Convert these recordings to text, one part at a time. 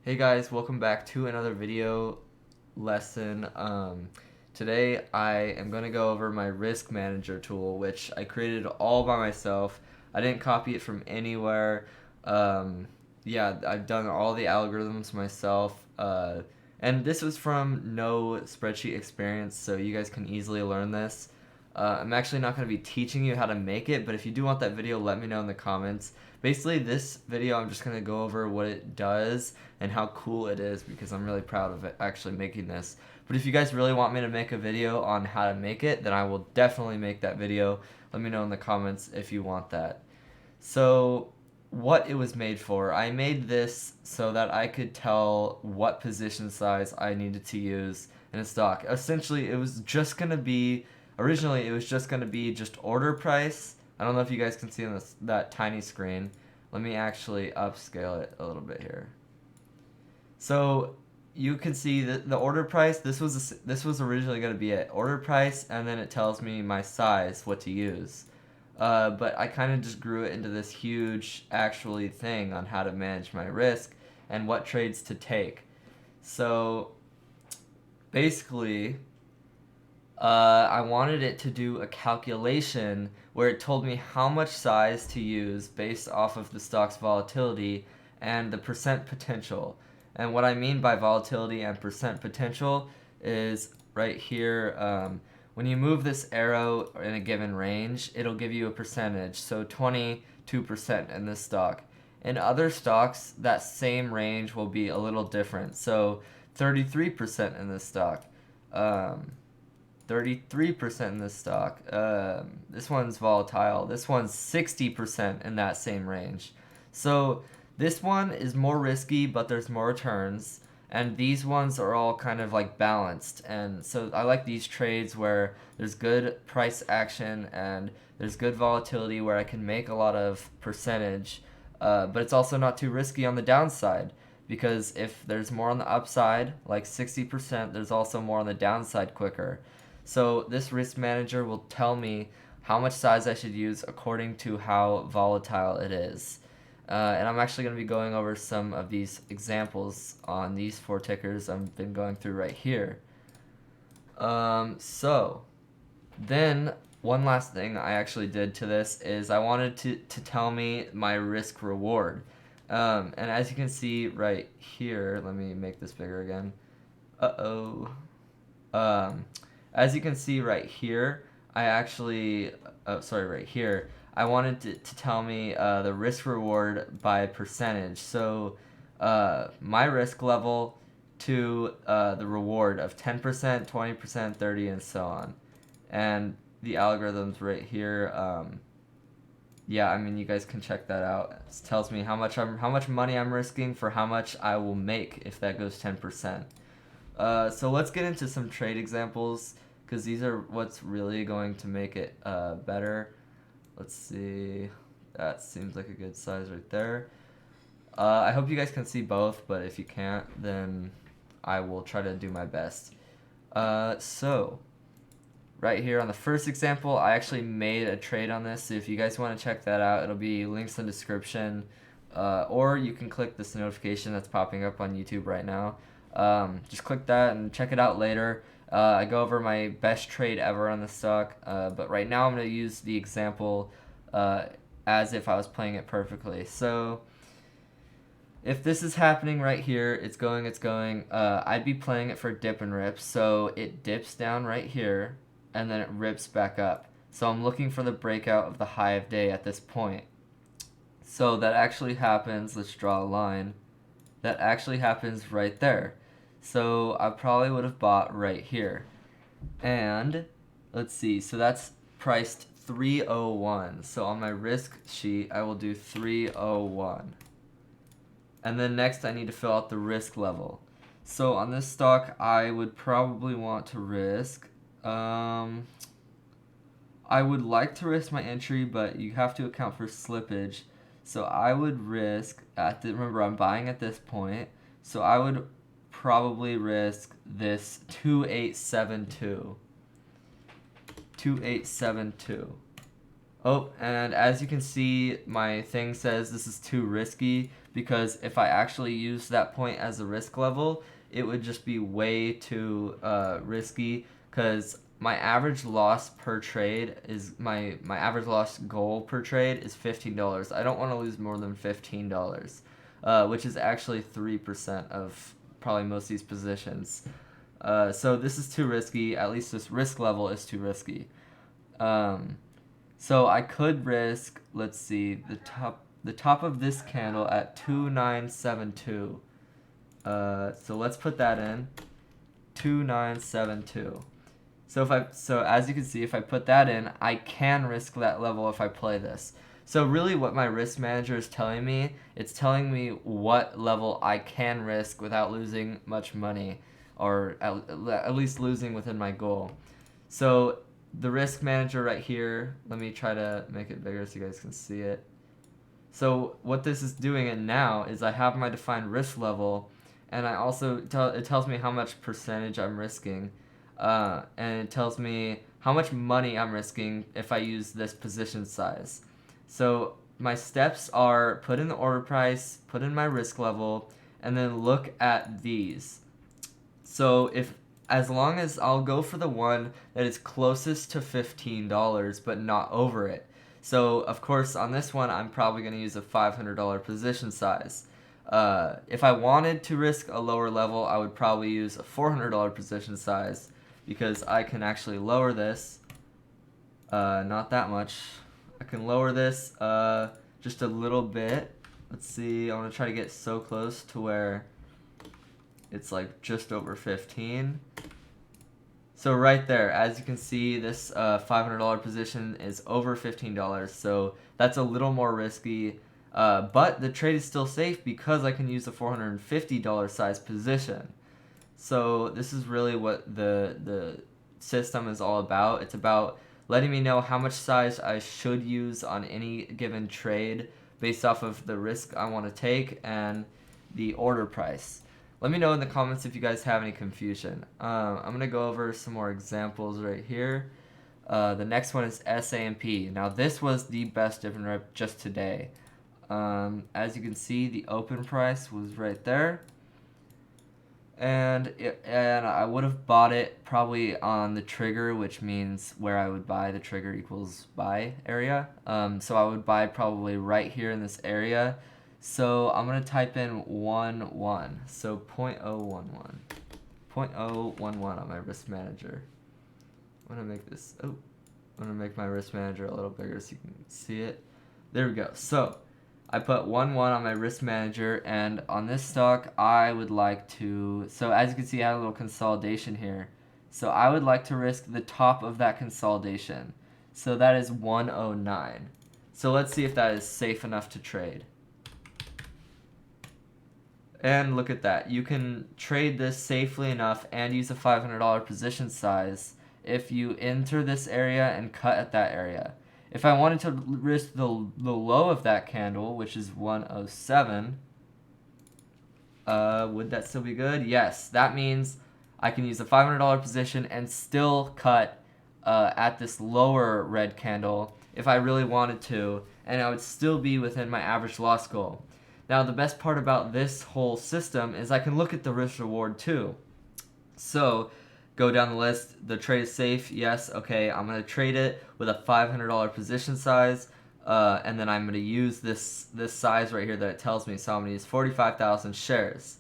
Hey guys, welcome back to another video lesson. Today I am going to go over my risk manager tool, which I created all by myself. I didn't copy it from anywhere. Um, yeah, I've done all the algorithms myself. And this was from no spreadsheet experience, so you guys can easily learn this. I'm actually not going to be teaching you how to make it, but if you do want that video, let me know in the comments. Basically, this video I'm just going to go over what it does and how cool it is because I'm really proud of it actually making this. But if you guys really want me to make a video on how to make it, then I will definitely make that video. Let me know in the comments if you want that. So, what it was made for. I made this so that I could tell what position size I needed to use in a stock. Essentially, it was just going to be originally it was just going to be just order price. I don't know if you guys can see on that tiny screen. Let me actually upscale it a little bit here. So you can see the order price. This was originally going to be an order price, and then it tells me my size, what to use. But I kind of just grew it into this huge actually thing on how to manage my risk and what trades to take. So basically, I wanted it to do a calculation where it told me how much size to use based off of the stock's volatility and the percent potential. And what I mean by volatility and percent potential is right here. When you move this arrow in a given range, it'll give you a percentage. So 22% in this stock. In other stocks, that same range will be a little different. So 33% in this stock. Um, 33% in this stock. This one's volatile. This one's 60% in that same range. So this one is more risky, but there's more returns. And these ones are all kind of like balanced. And so I like these trades where there's good price action and there's good volatility where I can make a lot of percentage. But it's also not too risky on the downside because if there's more on the upside, like 60%, there's also more on the downside quicker. So this risk manager will tell me how much size I should use according to how volatile it is. And I'm actually going to be going over some of these examples on these four tickers I've been going through right here. So then one last thing I actually did to this is I wanted to tell me my risk reward. And as you can see right here, let me make this bigger again. Uh-oh. Um, as you can see right here, I actually, oh, sorry, right here, I wanted to tell me the risk reward by percentage. So my risk level to the reward of 10%, 20%, 30, and so on. And the algorithms right here, yeah, I mean, you guys can check that out. It tells me how much money I'm risking for how much I will make if that goes 10%. So let's get into some trade examples because these are what's really going to make it better. Let's see. That seems like a good size right there. I hope you guys can see both, but if you can't, then I will try to do my best. So right here on the first example, I actually made a trade on this. So if you guys want to check that out, it'll be links in the description. Or you can click this notification that's popping up on YouTube right now. Just click that and check it out later. I go over my best trade ever on the stock, but right now I'm going to use the example as if I was playing it perfectly. So if this is happening right here, it's going. I'd be playing it for dip and rips. So it dips down right here, and then it rips back up. So I'm looking for the breakout of the high of day at this point. So that actually happens. Let's draw a line. That actually happens right there. So I probably would have bought right here. And let's see. So that's priced 301. So on my risk sheet, I will do 301. And then next I need to fill out the risk level. So on this stock, I would probably want to risk. I would like to risk my entry, but you have to account for slippage. So I would risk remember I'm buying at this point. So I would probably risk this 2872. 2872. Oh, and as you can see, my thing says this is too risky, because if I actually use that point as a risk level, it would just be way too risky, because my average loss per trade is my average loss goal per trade is $15. I don't want to lose more than $15, which is actually 3% of probably most of these positions. So this is too risky. At least this risk level is too risky. So I could risk, let's see, the top of this candle at 2972. So let's put that in, 2972. So as you can see, if I put that in, I can risk that level if I play this. So really what my risk manager is telling me, it's telling me what level I can risk without losing much money, or at least losing within my goal. So the risk manager right here, let me try to make it bigger so you guys can see it. So what this is doing it now is I have my defined risk level, and I also it tells me how much percentage I'm risking, and it tells me how much money I'm risking if I use this position size. So my steps are put in the order price, put in my risk level, and then look at these. So as long as I'll go for the one that is closest to $15 but not over it. So of course on this one I'm probably going to use a $500 position size. If I wanted to risk a lower level, I would probably use a $400 position size, because I can actually lower this, not that much. I can lower this just a little bit. Let's see, I want to try to get so close to where it's like just over 15. So right there, as you can see, this $500 position is over $15. So that's a little more risky, but the trade is still safe because I can use the $450 size position. So this is really what the system is all about. It's about letting me know how much size I should use on any given trade based off of the risk I want to take and the order price. Let me know in the comments if you guys have any confusion. I'm going to go over some more examples right here. The next one is SAMP. Now this was the best dividend rep just today. As you can see, the open price was right there. And I would have bought it probably on the trigger, which means where I would buy, the trigger equals buy area. So I would buy probably right here in this area. So I'm going to type in 11, so 0.011, 0.011 on my risk manager. I'm going to make this, I'm going to make my risk manager a little bigger so you can see it. There we go. So I put 11 on my risk manager, and on this stock I would like to, so as you can see I have a little consolidation here. So I would like to risk the top of that consolidation. So that is 109. So let's see if that is safe enough to trade. And look at that. You can trade this safely enough and use a $500 position size if you enter this area and cut at that area. If I wanted to risk the low of that candle, which is 107, would that still be good? Yes. That means I can use a $500 position and still cut at this lower red candle if I really wanted to, and I would still be within my average loss goal. Now, the best part about this whole system is I can look at the risk reward too. So, go down the list. The trade is safe. Yes, okay, I'm going to trade it with a $500 position size, and then I'm going to use this size right here that it tells me. So I'm going to use 45,000 shares.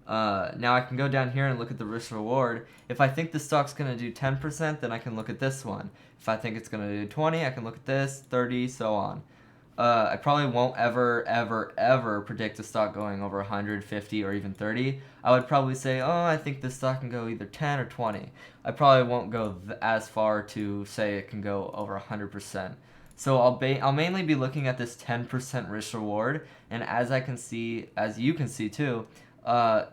Now I can go down here and look at the risk reward. If I think the stock's going to do 10%, then I can look at this one. If I think it's going to do 20, I can look at this, 30, so on. I probably won't ever predict a stock going over 150 or even 30. I would probably say, oh, I think this stock can go either 10 or 20. I probably won't go as far to say it can go over 100%. So I'll mainly be looking at this 10% risk reward, and as you can see too,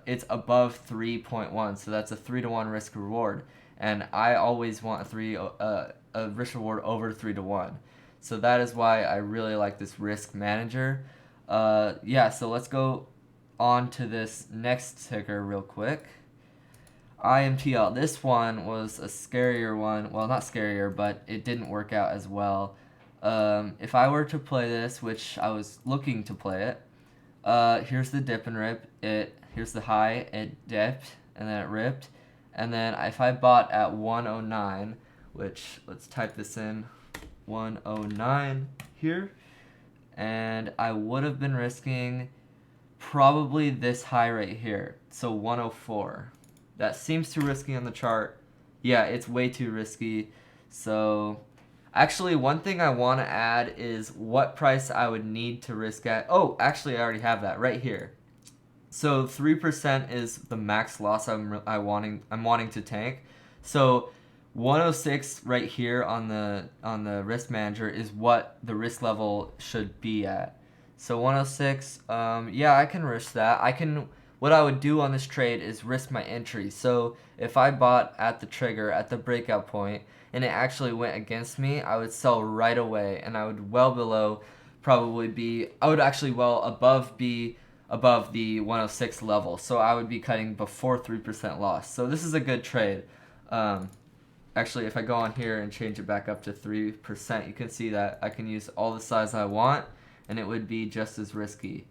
it's above 3.1, so that's a 3-to-1 risk reward, and I always want a risk reward over 3-to-1. So that is why I really like this risk manager. Yeah, so let's go on to this next ticker real quick. IMTL. This one was a scarier one. Well, not scarier, but it didn't work out as well. If I were to play this, which I was looking to play it, Here's the dip and rip. Here's the high. It dipped and then it ripped, and then if I bought at 109, which let's type this in, 109 here, and I would have been risking probably this high right here, so 104. That seems too risky on the chart. Yeah, it's way too risky. So actually, one thing I want to add is what price I would need to risk at. Oh, actually, I already have that right here. So 3% is the max loss I'm wanting to tank. So 106 right here on the risk manager is what the risk level should be at. So 106, yeah, I can risk that. What I would do on this trade is risk my entry. So if I bought at the trigger at the breakout point and it actually went against me, I would sell right away, and I would I would actually well be above the 106 level. So I would be cutting before 3% loss. So this is a good trade. Actually, if I go on here and change it back up to 3%, you can see that I can use all the size I want, and it would be just as risky.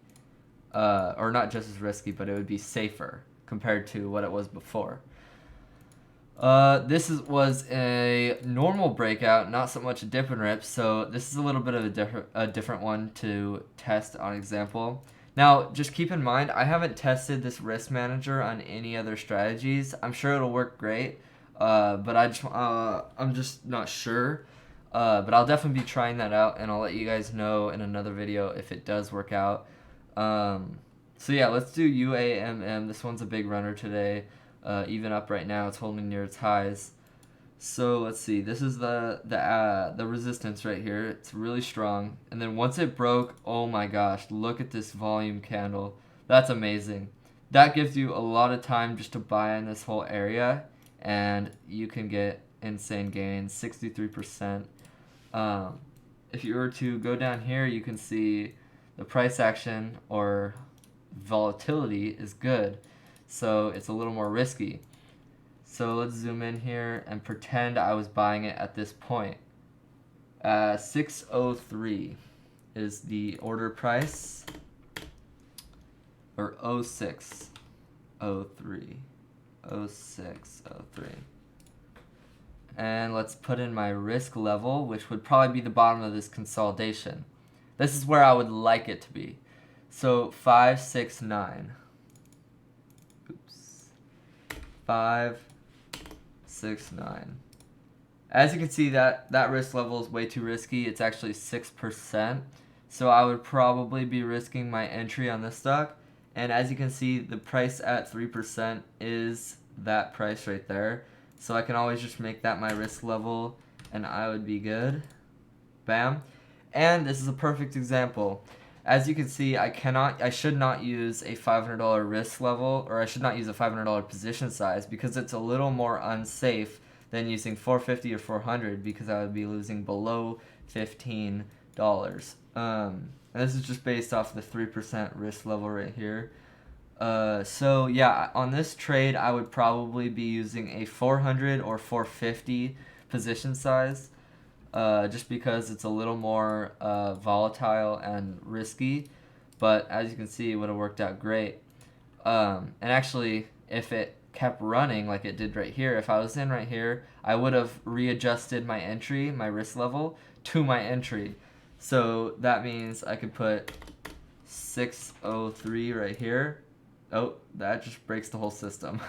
Or not just as risky, but it would be safer compared to what it was before. This was a normal breakout, not so much a dip and rip, so this is a little bit of a different one to test on example. Now, just keep in mind, I haven't tested this risk manager on any other strategies. I'm sure it'll work great, but I'm just not sure. But I'll definitely be trying that out, and I'll let you guys know in another video if it does work out. So yeah, let's do UAMM. This one's a big runner today. Even up right now, it's holding near its highs. So let's see. This is the resistance right here. It's really strong. And then once it broke, oh my gosh, look at this volume candle. That's amazing. That gives you a lot of time just to buy in this whole area, and you can get insane gains, 63%. If you were to go down here, you can see the price action or volatility is good. So it's a little more risky. So let's zoom in here and pretend I was buying it at this point. 603 is the order price, or 0603. 0603. And let's put in my risk level, which would probably be the bottom of this consolidation. This is where I would like it to be. So 569. Oops. 569. As you can see, that risk level is way too risky. It's actually 6%. So I would probably be risking my entry on this stock. And as you can see, the price at 3% is that price right there. So I can always just make that my risk level, and I would be good. Bam. And this is a perfect example. As you can see, I should not use a $500 risk level, or I should not use a $500 position size, because it's a little more unsafe than using 450 or 400, because I would be losing below $15. And this is just based off the 3% risk level right here. So yeah, on this trade, I would probably be using a 400 or 450 position size. Just because it's a little more volatile and risky, but as you can see, it would have worked out great. And actually, if it kept running like it did right here, if I was in right here, I would have readjusted my entry, my risk level, to my entry. So that means I could put 603 right here. Oh, that just breaks the whole system.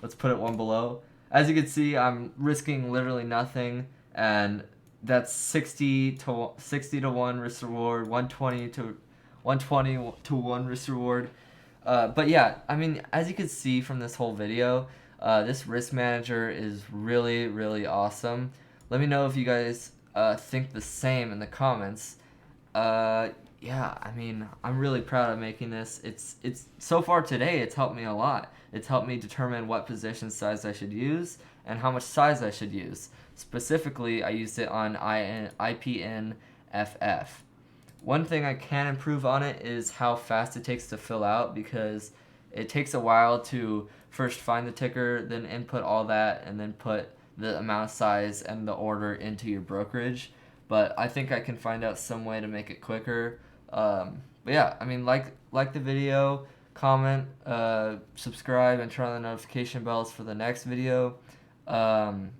Let's put it one below. As you can see, I'm risking literally nothing, and that's 60 to 1 risk reward, 120 to 1 risk reward. But yeah, I mean, as you can see from this whole video, this risk manager is really, really awesome. Let me know if you guys think the same in the comments. Yeah, I mean, I'm really proud of making this. It's so far today, it's helped me a lot. It's helped me determine what position size I should use and how much size I should use. Specifically, I used it on IPNFF. One thing I can improve on it is how fast it takes to fill out, because it takes a while to first find the ticker, then input all that, and then put the amount of size and the order into your brokerage. But I think I can find out some way to make it quicker. But yeah, I mean, like the video, comment, subscribe, and turn on the notification bells for the next video. Um,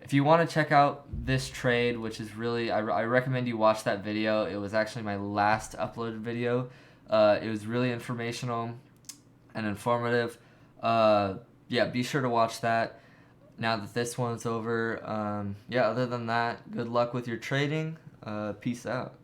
if you want to check out this trade, which is really, I recommend you watch that video. It was actually my last uploaded video. It was really informational and informative. Yeah, be sure to watch that now that this one's over. Yeah, other than that, good luck with your trading. Peace out.